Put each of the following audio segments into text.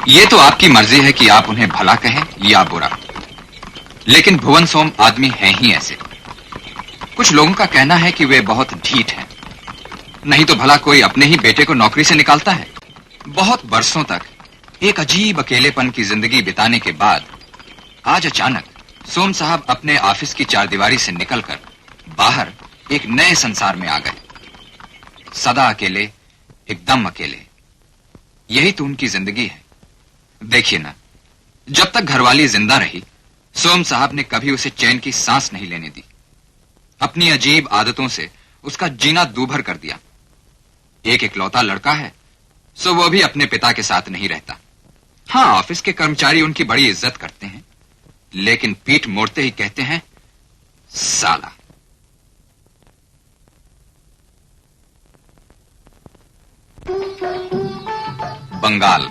ये तो आपकी मर्जी है कि आप उन्हें भला कहें या बुरा, लेकिन भुवन सोम आदमी हैं ही ऐसे। कुछ लोगों का कहना है कि वे बहुत ढीठ हैं, नहीं तो भला कोई अपने ही बेटे को नौकरी से निकालता है। बहुत बरसों तक एक अजीब अकेलेपन की जिंदगी बिताने के बाद आज अचानक सोम साहब अपने ऑफिस की चारदीवारी से निकलकर बाहर एक नए संसार में आ गए। सदा अकेले, एकदम अकेले। यही तो उनकी जिंदगी है। देखिए ना, जब तक घरवाली जिंदा रही, सोम साहब ने कभी उसे चैन की सांस नहीं लेने दी। अपनी अजीब आदतों से उसका जीना दूभर कर दिया। एक इकलौता लड़का है, सो वो भी अपने पिता के साथ नहीं रहता। हाँ, ऑफिस के कर्मचारी उनकी बड़ी इज्जत करते हैं, लेकिन पीठ मोड़ते ही कहते हैं साला। बंगाल,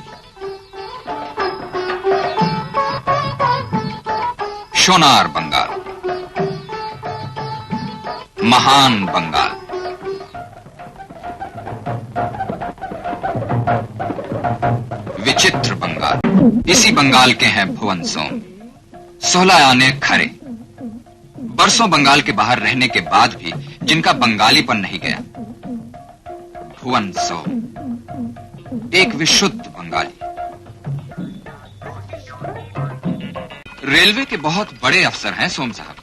सोनार बंगाल, महान बंगाल। विचित्र बंगाल। इसी बंगाल के हैं भुवन सोम। 16 आने खरे। बरसों बंगाल के बाहर रहने के बाद भी जिनका बंगालीपन नहीं गया। भुवन सोम एक विशुद्ध बंगाली। रेलवे के बहुत बड़े अफसर हैं सोम साहब।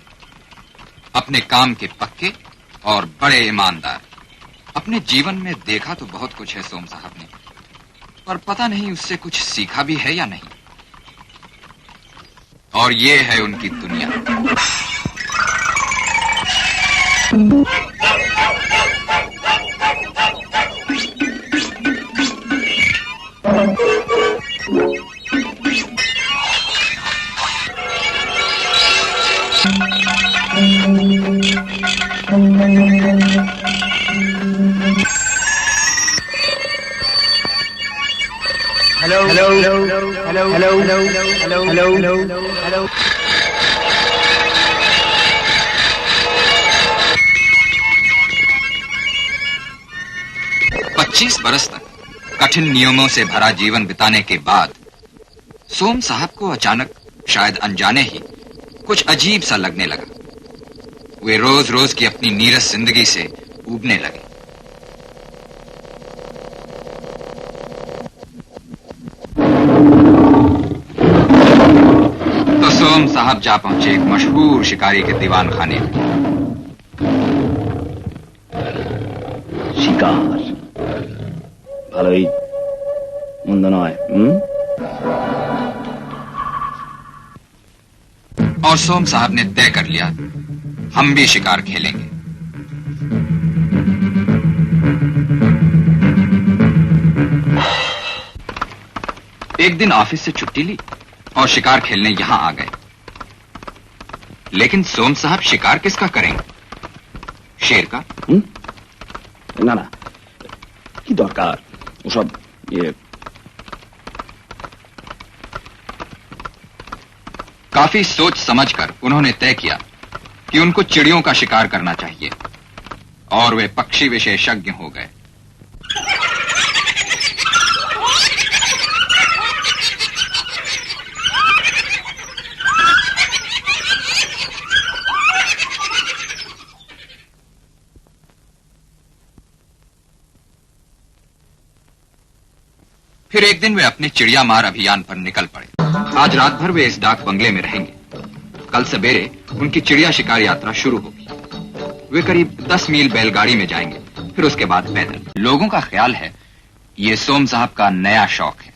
अपने काम के पक्के और बड़े ईमानदार। अपने जीवन में देखा तो बहुत कुछ है सोम साहब ने, पर पता नहीं उससे कुछ सीखा भी है या नहीं। और ये है उनकी दुनिया। Hello hello hello hello hello hello hello hello. 25 बरस तक कठिन नियमों से भरा जीवन बिताने के बाद सोम साहब को अचानक, शायद अनजाने ही, कुछ अजीब सा लगने लगा। वे रोज रोज की अपनी नीरस जिंदगी से ऊबने लगे। तो सोम साहब जा पहुंचे एक मशहूर शिकारी के दीवान खाने में। शिकार ভালোই মন্দ নয়। और सोम साहब ने तय कर लिया, हम भी शिकार खेलेंगे। एक दिन ऑफिस से छुट्टी ली और शिकार खेलने यहां आ गए। लेकिन सोम साहब शिकार किसका करेंगे? शेर का? না না, কি দরকার ওসব। काफी सोच समझकर उन्होंने तय किया कि उनको चिड़ियों का शिकार करना चाहिए, और वे पक्षी विशेषज्ञ हो गए। फिर एक दिन वे अपने चिड़िया मार अभियान पर निकल पड़े। आज रात भर वे इस डाक बंगले में रहेंगे। कल सवेरे उनकी चिड़िया शिकार यात्रा शुरू होगी। वे करीब 10 मील बैलगाड़ी में जाएंगे, फिर उसके बाद पैदल। लोगों का ख्याल है ये सोम साहब का नया शौक है।